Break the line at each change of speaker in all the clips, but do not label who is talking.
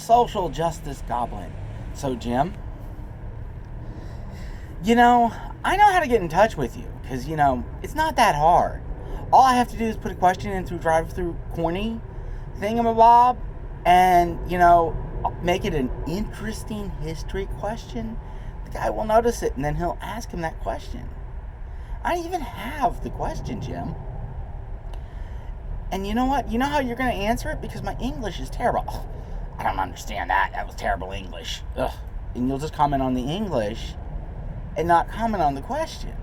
social justice goblin. So, Jim, I know how to get in touch with you, because, it's not that hard. All I have to do is put a question in through drive-through corny thingamabob, and, make it an interesting history question. The guy will notice it, and then he'll ask him that question. I don't even have the question, Jim. And you know what? You know how you're going to answer it? Because my English is terrible. Oh, I don't understand that. That was terrible English. Ugh. And you'll just comment on the English and not comment on the question.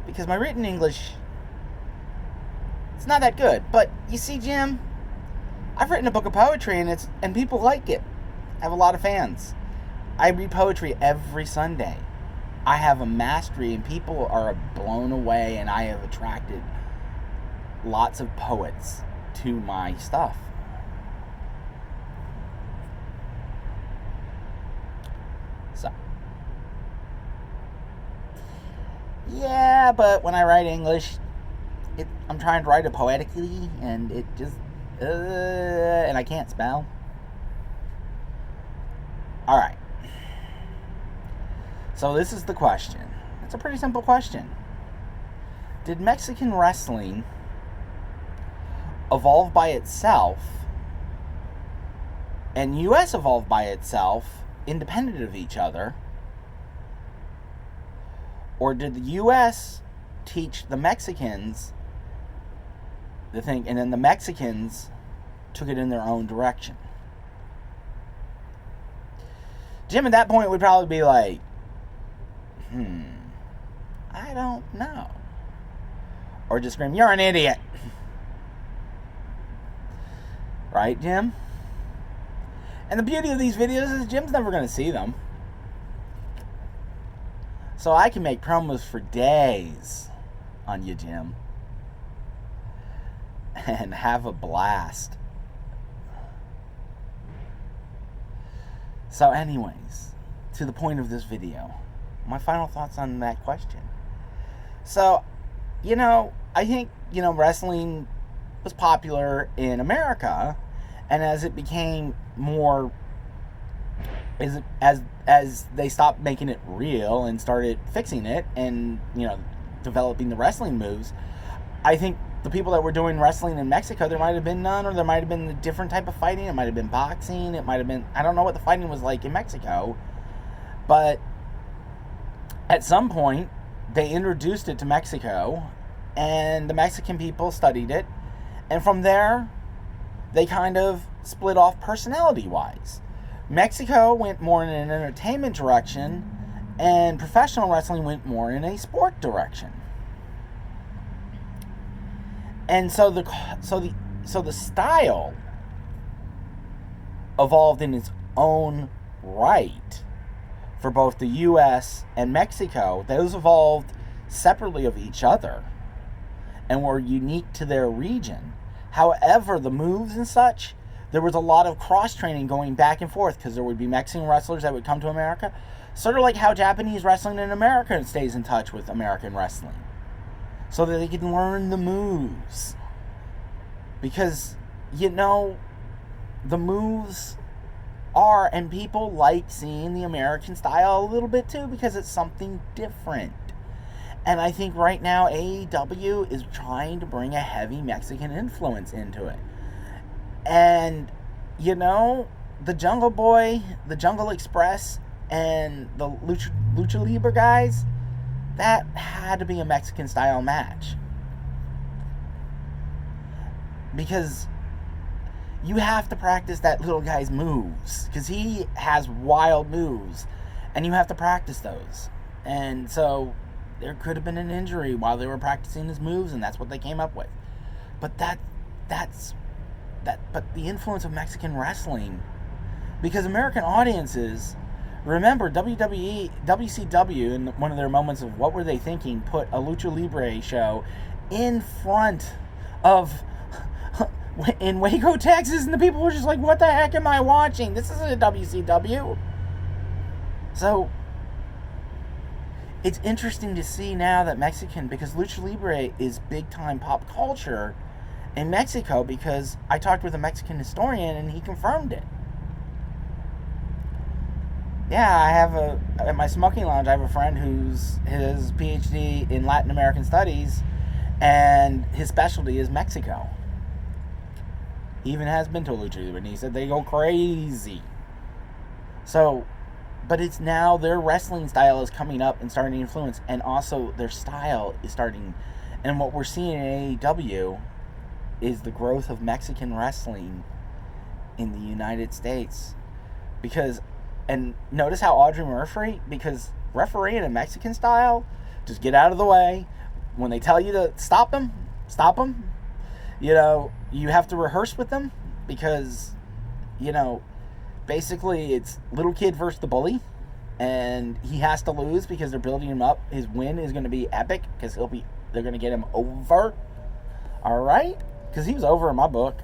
Because my written English, it's not that good. But you see, Jim, I've written a book of poetry and people like it. I have a lot of fans. I read poetry every Sunday. I have a mastery and people are blown away, and I have attracted lots of poets to my stuff. So, yeah, but when I write English, I'm trying to write it poetically, and it just, and I can't spell. Alright. So this is the question. It's a pretty simple question. Did Mexican wrestling evolve by itself and US evolve by itself independent of each other? Or did the US teach the Mexicans the thing, and then the Mexicans took it in their own direction? Jim at that point would probably be like, I don't know. Or just scream, "You're an idiot." Right, Jim? And the beauty of these videos is Jim's never going to see them. So I can make promos for days on you, Jim. And have a blast. So anyways, to the point of this video, my final thoughts on that question. So, I think, wrestling was popular in America, and as it became more, as they stopped making it real and started fixing it and, developing the wrestling moves, I think the people that were doing wrestling in Mexico, there might have been none, or there might have been a different type of fighting. It might have been boxing. It might have been, I don't know what the fighting was like in Mexico, but at some point, they introduced it to Mexico, and the Mexican people studied it, and from there, they kind of split off personality-wise. Mexico went more in an entertainment direction, and professional wrestling went more in a sport direction. And so the style evolved in its own right for both the U.S. and Mexico. Those evolved separately of each other and were unique to their region. However, the moves and such, there was a lot of cross-training going back and forth, because there would be Mexican wrestlers that would come to America, sort of like how Japanese wrestling in America stays in touch with American wrestling, so that they can learn the moves. Because, the moves are, and people like seeing the American style a little bit too, because it's something different. And I think right now AEW is trying to bring a heavy Mexican influence into it. And, the Jungle Boy, the Jungle Express, and the Lucha Libre guys, that had to be a Mexican style match. Because you have to practice that little guy's moves, because he has wild moves, and you have to practice those. And so there could have been an injury while they were practicing his moves, and that's what they came up with. But but the influence of Mexican wrestling, because American audiences, remember, WCW, in one of their moments of what were they thinking, put a Lucha Libre show in front of, in Waco, Texas, and the people were just like, what the heck am I watching? This isn't a WCW. So, it's interesting to see now that Mexican, because Lucha Libre is big time pop culture, in Mexico, because I talked with a Mexican historian and he confirmed it. Yeah, I have at my smoking lounge, I have a friend who's his PhD in Latin American studies, and his specialty is Mexico. He even has been to Lucha, and he said they go crazy. So, but it's now their wrestling style is coming up and starting to influence, and also their style is starting. And what we're seeing in AEW is the growth of Mexican wrestling in the United States. Because, and notice how Audrey Murphy, because refereeing in Mexican style, just get out of the way. When they tell you to stop them, stop them. You know, you have to rehearse with them because, you know, basically it's little kid versus the bully, and he has to lose because they're building him up. His win is going to be epic because they're going to get him over. All right? Because he was over in my book.